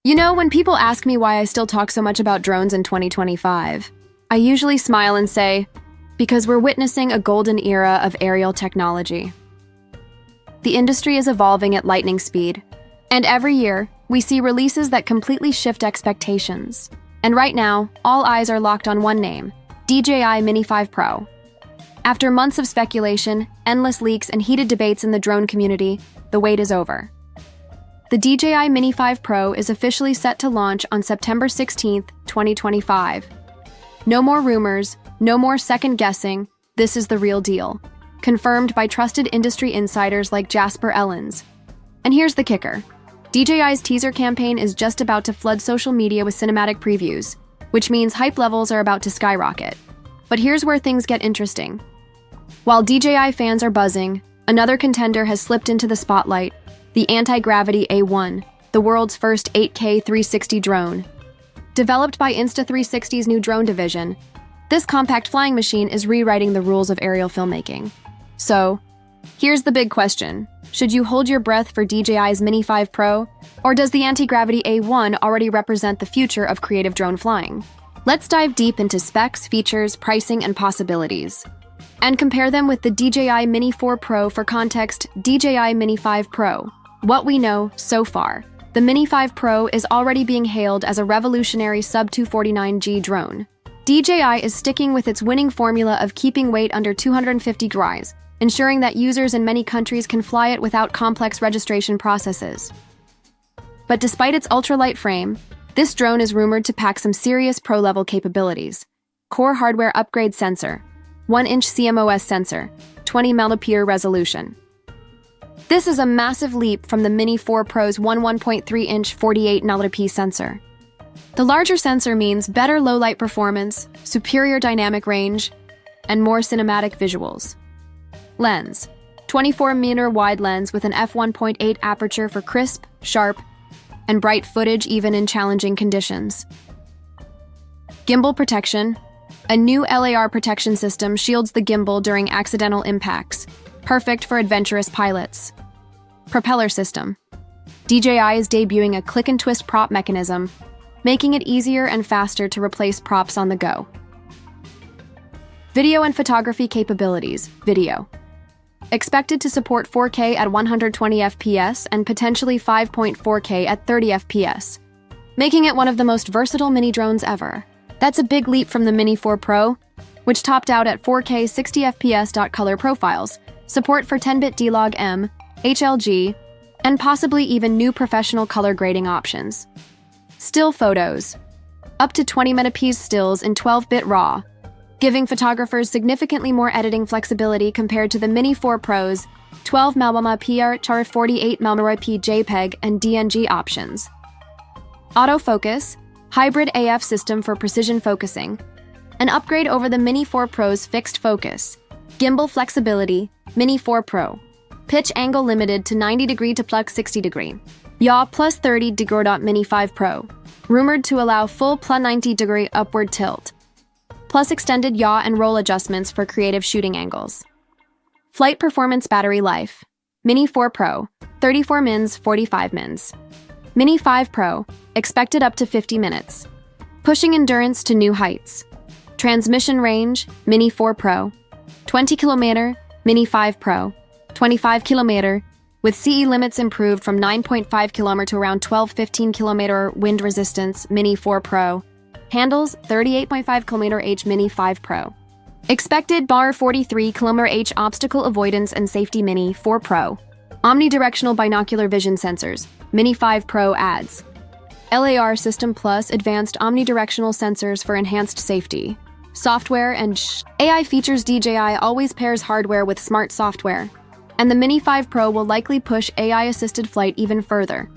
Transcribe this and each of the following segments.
You know, when people ask me why I still talk so much about drones in 2025, I usually smile and say, because we're witnessing a golden era of aerial technology. The industry is evolving at lightning speed, and every year, we see releases that completely shift expectations. And right now, all eyes are locked on one name, DJI Mini 5 Pro. After months of speculation, endless leaks, and heated debates in the drone community, the wait is over. The DJI Mini 5 Pro is officially set to launch on September 16, 2025. No more rumors, no more second guessing, this is the real deal. Confirmed by trusted industry insiders like Jasper Ellens. And here's the kicker. DJI's teaser campaign is just about to flood social media with cinematic previews, which means hype levels are about to skyrocket. But here's where things get interesting. While DJI fans are buzzing, another contender has slipped into the spotlight, the anti-gravity A1, the world's first 8K 360 drone. Developed by Insta360's new drone division, this compact flying machine is rewriting the rules of aerial filmmaking. So, here's the big question. Should you hold your breath for DJI's Mini 5 Pro, or does the anti-gravity A1 already represent the future of creative drone flying? Let's dive deep into specs, features, pricing, and possibilities, and compare them with the DJI Mini 4 Pro. For context, DJI Mini 5 Pro. What we know so far. The Mini 5 Pro is already being hailed as a revolutionary sub-249G drone. DJI is sticking with its winning formula of keeping weight under 250 grams, ensuring that users in many countries can fly it without complex registration processes. But despite its ultralight frame, this drone is rumored to pack some serious pro-level capabilities. Core hardware upgrade sensor, 1-inch CMOS sensor, 20 megapixel resolution. This is a massive leap from the Mini 4 Pro's 1.3-inch 48 megapixel sensor. The larger sensor means better low-light performance, superior dynamic range, and more cinematic visuals. Lens, 24mm wide lens with an f1.8 aperture for crisp, sharp, and bright footage even in challenging conditions. Gimbal protection, a new LiDAR protection system shields the gimbal during accidental impacts, perfect for adventurous pilots. Propeller system. DJI is debuting a click-and-twist prop mechanism, making it easier and faster to replace props on the go. Video and photography capabilities. Video. Expected to support 4K at 120 FPS and potentially 5.4K at 30 FPS, making it one of the most versatile mini drones ever. That's a big leap from the Mini 4 Pro, which topped out at 4K 60 FPS. Color profiles, support for 10-bit D-Log-M, HLG, and possibly even new professional color grading options. Still photos. Up to 20 megapixel stills in 12-bit RAW, giving photographers significantly more editing flexibility compared to the Mini 4 Pro's 12 megapixel, 48 megapixel JPEG and DNG options. Autofocus, hybrid AF system for precision focusing, an upgrade over the Mini 4 Pro's fixed focus. Gimbal flexibility, Mini 4 Pro. Pitch angle limited to 90° to plus 60°. Yaw plus 30°. Mini 5 Pro. Rumored to allow full plus 90° upward tilt, plus extended yaw and roll adjustments for creative shooting angles. Flight performance battery life. Mini 4 Pro, 34 mins, 45 mins. Mini 5 Pro, expected up to 50 minutes. Pushing endurance to new heights. Transmission range, Mini 4 Pro, 20 km, Mini 5 Pro, 25 km, with CE limits improved from 9.5 km to around 12-15 km wind resistance, Mini 4 Pro. Handles 38.5 km H Mini 5 Pro. Expected bar 43 km H obstacle avoidance and safety Mini 4 Pro. Omnidirectional binocular vision sensors, Mini 5 Pro adds. LiDAR system plus advanced omnidirectional sensors for enhanced safety. Software and AI features. DJI always pairs hardware with smart software, and the Mini 5 Pro will likely push AI-assisted flight even further.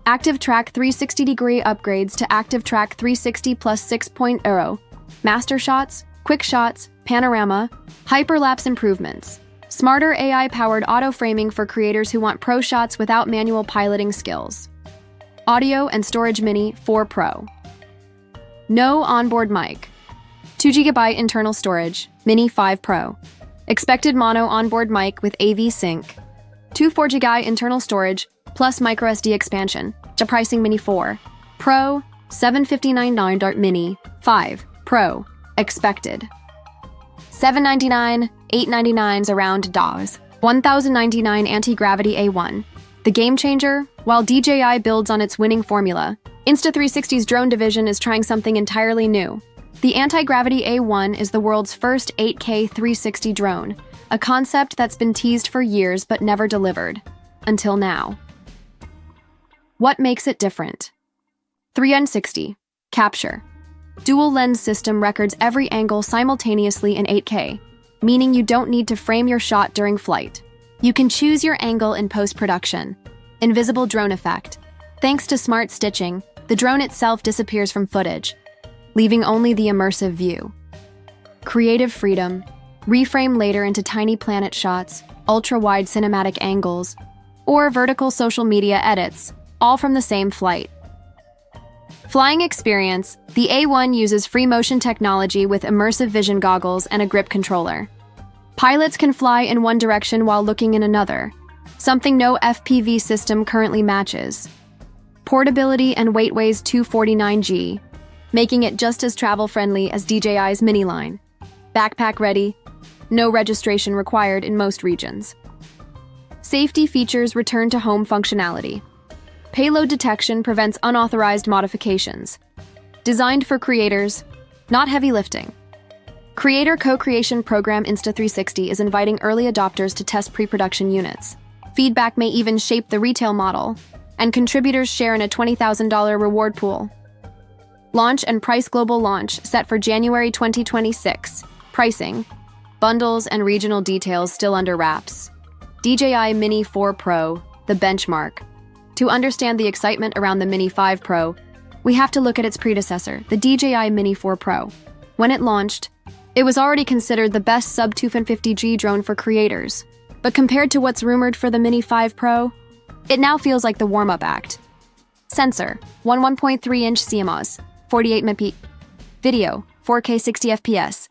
Active Track 360-degree upgrades to Active Track 360 plus 6.0, Master Shots, Quick Shots, Panorama, Hyperlapse improvements. Smarter AI-powered auto-framing for creators who want pro shots without manual piloting skills. Audio and storage Mini 4 Pro. No onboard mic. 2 GB internal storage, Mini 5 Pro. Expected mono onboard mic with AV sync. 2 4 GB internal storage, plus microSD expansion. Pricing Mini 4 Pro, $759 Dart Mini, 5, Pro, expected. $799, $899s around DAWs. $1,099 Anti-Gravity A1. The game changer? While DJI builds on its winning formula, Insta360's drone division is trying something entirely new. The Anti-Gravity A1 is the world's first 8K 360 drone, a concept that's been teased for years but never delivered. Until now. What makes it different? 360. Capture. Dual lens system records every angle simultaneously in 8K, meaning you don't need to frame your shot during flight. You can choose your angle in post-production. Invisible drone effect. Thanks to smart stitching, the drone itself disappears from footage, leaving only the immersive view. Creative freedom. Reframe later into tiny planet shots, ultra-wide cinematic angles, or vertical social media edits, all from the same flight. Flying experience. The A1 uses free motion technology with immersive vision goggles and a grip controller. Pilots can fly in one direction while looking in another, something no FPV system currently matches. Portability and weight weighs 249 g, making it just as travel-friendly as DJI's Mini line. Backpack ready, no registration required in most regions. Safety features return to home functionality. Payload detection prevents unauthorized modifications. Designed for creators, not heavy lifting. Creator co-creation program Insta360 is inviting early adopters to test pre-production units. Feedback may even shape the retail model, and contributors share in a $20,000 reward pool. Launch and price. Global launch set for January 2026. Pricing, bundles, and regional details still under wraps. DJI Mini 4 Pro, the benchmark. To understand the excitement around the Mini 5 Pro, we have to look at its predecessor, the DJI Mini 4 Pro. When it launched, it was already considered the best sub-250G drone for creators. But compared to what's rumored for the Mini 5 Pro, it now feels like the warm-up act. Sensor, 1.3-inch CMOS, 48 MP. Video, 4K 60 FPS.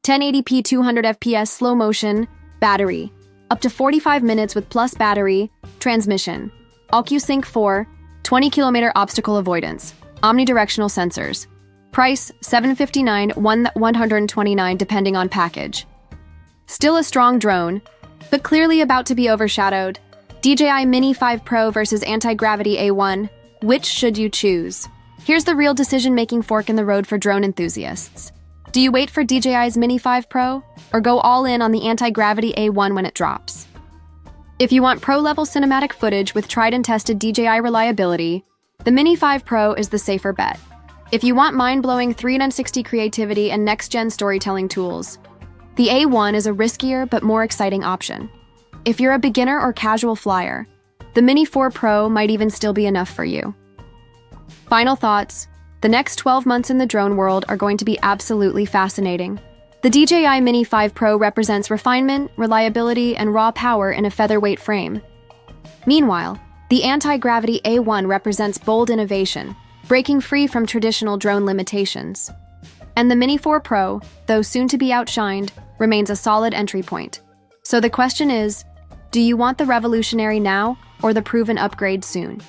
1080p 200 FPS slow motion. Battery, up to 45 minutes with plus battery. Transmission, OcuSync 4, 20km obstacle avoidance. Omnidirectional sensors. Price, $759, $129 depending on package. Still a strong drone, but clearly about to be overshadowed. DJI Mini 5 Pro versus Anti-Gravity A1. Which should you choose? Here's the real decision-making fork in the road for drone enthusiasts. Do you wait for DJI's Mini 5 Pro, or go all in on the Anti-Gravity A1 when it drops? If you want pro-level cinematic footage with tried-and-tested DJI reliability, the Mini 5 Pro is the safer bet. If you want mind-blowing 360 creativity and next-gen storytelling tools, the A1 is a riskier but more exciting option. If you're a beginner or casual flyer, the Mini 4 Pro might even still be enough for you. Final thoughts. The next 12 months in the drone world are going to be absolutely fascinating. The DJI Mini 5 Pro represents refinement, reliability, and raw power in a featherweight frame. Meanwhile, the Anti-Gravity A1 represents bold innovation, breaking free from traditional drone limitations. And the Mini 4 Pro, though soon to be outshined, remains a solid entry point. So the question is, do you want the revolutionary now or the proven upgrade soon?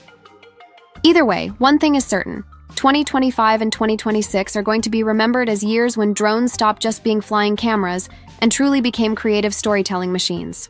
Either way, one thing is certain. 2025 and 2026 are going to be remembered as years when drones stopped just being flying cameras and truly became creative storytelling machines.